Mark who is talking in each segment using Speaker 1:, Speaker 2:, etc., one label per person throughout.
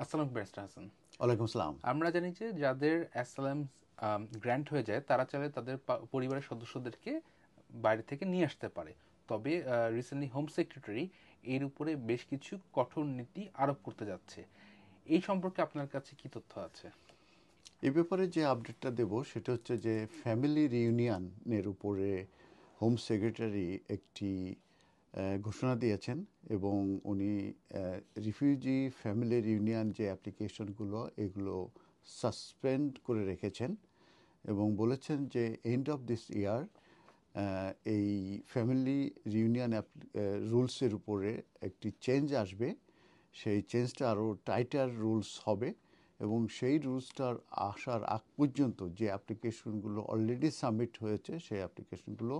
Speaker 1: আসসালামু ব্যারিস্টার হাসান।
Speaker 2: ওয়ালাইকুম আসসালাম।
Speaker 1: আমরা জানি যে যাদের অ্যাসাইলাম গ্র্যান্ট হয়ে যায় তারা চাইলে তাদের পরিবারের সদস্যদেরকে বাইরে থেকে নিয়ে আসতে পারে। তবে রিসেন্টলি হোম সেক্রেটারি এর উপরে বেশ কিছু কঠোর নীতি আরোপ করতে যাচ্ছে। এই সম্পর্কে আপনার কাছে কি তথ্য আছে?
Speaker 2: এই ব্যাপারে যে আপডেটটা দেব সেটা হচ্ছে যে ফ্যামিলি রিউনিয়নের উপরে হোম সেক্রেটারি একটি ঘোষণা দিয়েছেন এবং উনি রিফিউজি ফ্যামিলি রিউনিয়ন যে অ্যাপ্লিকেশনগুলো এগুলো সাসপেন্ড করে রেখেছেন এবং বলেছেন যে এন্ড অফ দিস ইয়ার এই ফ্যামিলি রিউনিয়ন রুলসের উপরে একটি চেঞ্জ আসবে। সেই চেঞ্জটা আরও টাইটার রুলস হবে এবং সেই রুলসটার আসার আগ পর্যন্ত যে অ্যাপ্লিকেশনগুলো অলরেডি সাবমিট হয়েছে সেই অ্যাপ্লিকেশনগুলো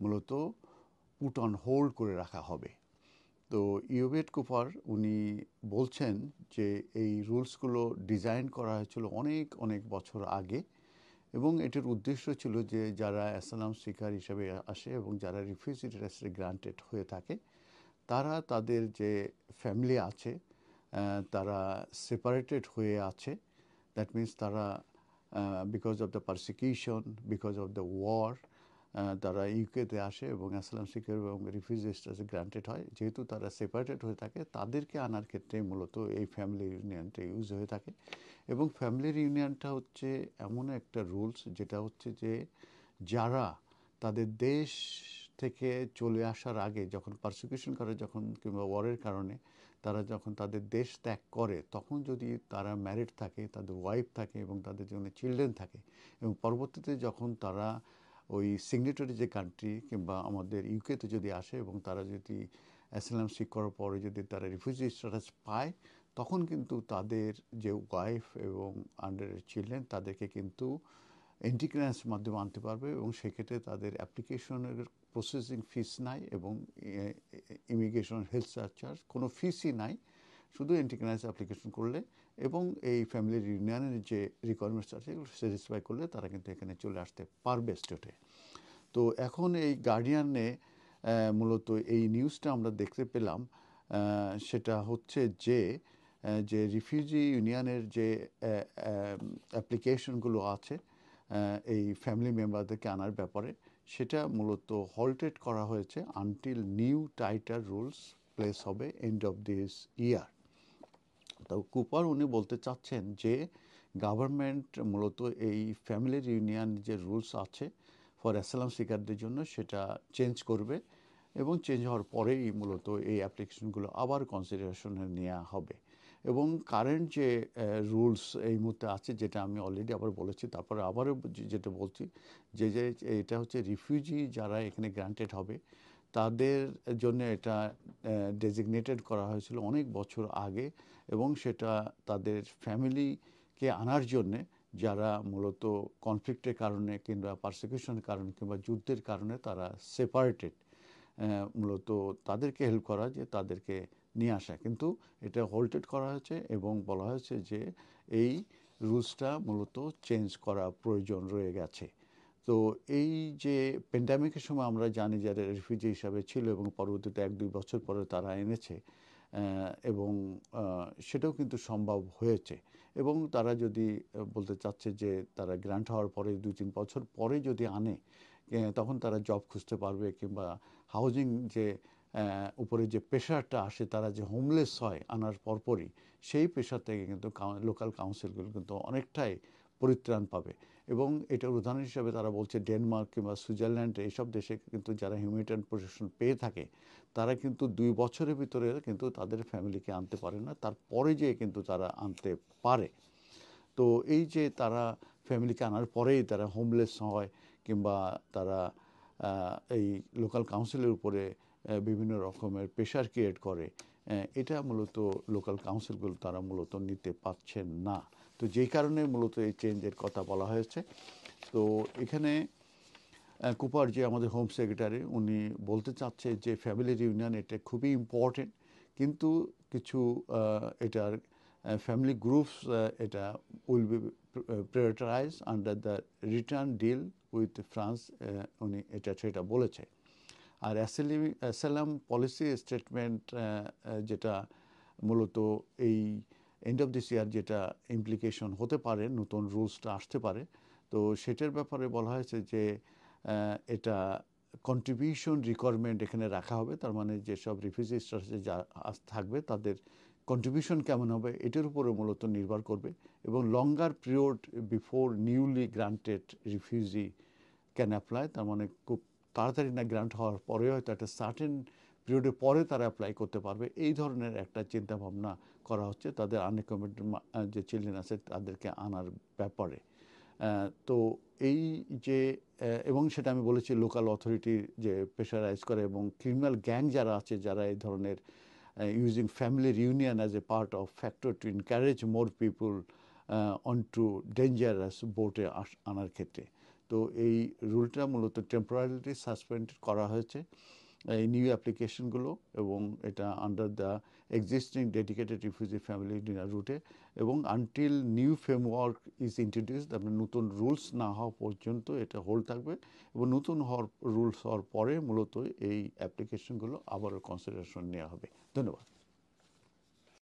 Speaker 2: মূলত পুট অন হোল্ড করে রাখা হবে। তো ইউবেট কুপার উনি বলছেন যে এই রুলসগুলো ডিজাইন করা হয়েছিল অনেক অনেক বছর আগে এবং এটির উদ্দেশ্য ছিল যে যারা অ্যাসাইলাম সিকার হিসেবে আসে এবং যারা রিফিউজি স্ট্যাটাস গ্রান্টেড হয়ে থাকে তারা তাদের যে ফ্যামিলি আছে তারা সেপারেটেড হয়ে আছে। দ্যাট মিন্স তারা because of the persecution, because of the war, তারা ইউকেতে আসে এবং অ্যাসাইলাম সিকার এবং রিফিউজি স্ট্যাটাস গ্রান্টেড হয়। যেহেতু তারা সেপারেটেড হয়ে থাকে তাদেরকে আনার ক্ষেত্রে মূলত এই ফ্যামিলি ইউনিয়নটা ইউজ হয়ে থাকে এবং ফ্যামিলি ইউনিয়নটা হচ্ছে এমন একটা রুলস যেটা হচ্ছে যে যারা তাদের দেশ থেকে চলে আসার আগে যখন পারসিকিউশন করে যখন কিংবা ওয়ারের কারণে তারা যখন তাদের দেশ ত্যাগ করে তখন যদি তারা ম্যারিড থাকে, তাদের ওয়াইফ থাকে এবং তাদের জন্য চিলড্রেন থাকে এবং পরবর্তীতে যখন তারা ওই সিগনেটরি যে কান্ট্রি কিংবা আমাদের ইউকেতে যদি আসে এবং তারা যদি অ্যাসাইলাম সিক করার পরে যদি তারা রিফিউজি স্ট্যাটাস পায় তখন কিন্তু তাদের যে ওয়াইফ এবং আন্ডারের চিলড্রেন তাদেরকে কিন্তু এন্টিক্রান্স মাধ্যমে আনতে পারবে এবং সেক্ষেত্রে তাদের অ্যাপ্লিকেশনের প্রসেসিং ফিস নাই এবং ইমিগ্রেশন হেলথ চার্জ কোনো ফিসই নাই, শুধু এন্টিক্রান্স অ্যাপ্লিকেশন করলে এবং এই ফ্যামিলি ইউনিয়নের যে রিকোয়ারমেন্টস আছে এগুলো স্যাটিসফাই করলে তারা কিন্তু এখানে চলে আসতে পারবে স্টেটে। তো এখন এই গার্ডিয়ানে মূলত এই নিউজটা আমরা দেখতে পেলাম। সেটা হচ্ছে যে যে রিফিউজি ইউনিয়নের যে অ্যাপ্লিকেশনগুলো আছে এই ফ্যামিলি মেম্বারদেরকে আনার ব্যাপারে সেটা মূলত হল্টেড করা হয়েছে until new titre rules place হবে এন্ড অফ দিস ইয়ার। তো কুপার উনি বলতে চাচ্ছেন যে গভর্নমেন্ট মূলত এই ফ্যামিলি ইউনিয়ন যে রুলস আছে ফর অ্যাসাইলাম সিকারদের জন্য সেটা চেঞ্জ করবে এবং চেঞ্জ হওয়ার পরেই মূলত এই অ্যাপ্লিকেশনগুলো আবার কনসিডারেশনে নেওয়া হবে এবং কারেন্ট যে রুলস এই মুহূর্তে আছে যেটা আমি অলরেডি আবার বলেছি তারপরে আবারও যেটা বলছি যে যে এটা হচ্ছে রিফিউজি যারা এখানে গ্রান্টেড হবে তাদের জন্য এটা ডেজিগনেটেড করা হয়েছিল অনেক বছর আগে এবং সেটা তাদের ফ্যামিলিকে আনার জন্যে যারা মূলত কনফ্লিক্টের কারণে কিংবা পারসিকিউশনের কারণে কিংবা যুদ্ধের কারণে তারা সেপারেটেড, মূলত তাদেরকে হেল্প করা যে তাদেরকে নিয়ে আসা, কিন্তু এটা হোল্টেড করা হয়েছে এবং বলা হয়েছে যে এই রুলসটা মূলত চেঞ্জ করা প্রয়োজন রয়ে গেছে। তো এই যে প্যান্ডামিকের সময় আমরা জানি যারা রিফিউজি হিসাবে ছিল এবং পরবর্তীতে 1-2 বছর পরে তারা এনেছে এবং সেটাও কিন্তু সম্ভব হয়েছে এবং তারা যদি বলতে চাচ্ছে যে তারা গ্র্যান্ট হওয়ার পরে 2-3 বছর পরে যদি আনে তখন তারা জব খুঁজতে পারবে কিংবা হাউজিং যে উপরে যে প্রেশারটা আসে তারা যে হোমলেস হয় আনার পরপরই সেই প্রেশার থেকে কিন্তু লোকাল কাউন্সিলগুলো কিন্তু অনেকটাই পরিত্রাণ পাবে এবং এটার উদাহরণ হিসেবে তারা বলছে ডেনমার্ক কিংবা সুইজারল্যান্ড এইসব দেশে কিন্তু যারা হিউম্যানিটেরিয়ান প্রোটেকশন পেয়ে থাকে তারা কিন্তু 2 বছরের ভিতরে কিন্তু তাদের ফ্যামিলিকে আনতে পারে না, তারপরে যেয়ে কিন্তু তারা আনতে পারে। তো এই যে তারা ফ্যামিলিকে আনার পরেই তারা হোমলেস হয় কিংবা তারা এই লোকাল কাউন্সিলের উপরে বিভিন্ন রকমের প্রেশার ক্রিয়েট করে, এটা মূলত লোকাল কাউন্সিলগুলো তারা মূলত নিতে পারছেন না। তো যেই কারণে মূলত এই চেঞ্জের কথা বলা হয়েছে। তো এখানে কুপার যে আমাদের হোম সেক্রেটারি উনি বলতে চাচ্ছে যে ফ্যামিলি ইউনিয়ন এটা খুবই ইম্পর্টেন্ট, কিন্তু কিছু এটার ফ্যামিলি গ্রুপস এটা will be prioritise under the return deal with France, উনি এটা সেটা বলেছে। আর অ্যাসাইলাম পলিসি স্টেটমেন্ট যেটা মূলত এই এন্ড অফ দিস ইয়ার যেটা ইমপ্লিকেশন হতে পারে, নতুন রুলসটা আসতে পারে। তো সেটার ব্যাপারে বলা হয়েছে যে এটা কন্ট্রিবিউশন রিকোয়ারমেন্ট এখানে রাখা হবে, তার মানে যেসব রিফিউজি স্ট্যাটাসে যা থাকবে তাদের কন্ট্রিবিউশন কেমন হবে এটার উপরে মূলত নির্ভর করবে, এবং লঙ্গার period before newly granted refugee can apply, তার মানে খুব তাড়াতাড়ি না গ্রান্ট হওয়ার পরে হয়তো একটা সার্টেন পিরিয়ডের পরে তারা অ্যাপ্লাই করতে পারবে, এই ধরনের একটা চিন্তা ভাবনা করা হচ্ছে তাদের আনএকমেন্টেড যে চিলড্রেন আছে তাদেরকে আনার ব্যাপারে। তো এই যে এবং সেটা আমি বলেছি লোকাল অথরিটির যে প্রেশারাইজ করে, এবং ক্রিমিনাল গ্যাং যারা আছে যারা এই ধরনের using family reunion as a part of factor to encourage more people onto dangerous বোটে আনার ক্ষেত্রে। তো এই রুলটা মূলত টেম্পোরারিলি সাসপেন্ড করা হয়েছে এই নিউ অ্যাপ্লিকেশনগুলো, এবং এটা under the existing dedicated refugee family dinner রুটে, এবং until new framework is introduce, আপনার নতুন রুলস না হওয়া পর্যন্ত এটা হোল্ড থাকবে, এবং নতুন রুলস হওয়ার পরে মূলত এই অ্যাপ্লিকেশনগুলো আবারও কনসিডারেশন নেওয়া হবে। ধন্যবাদ।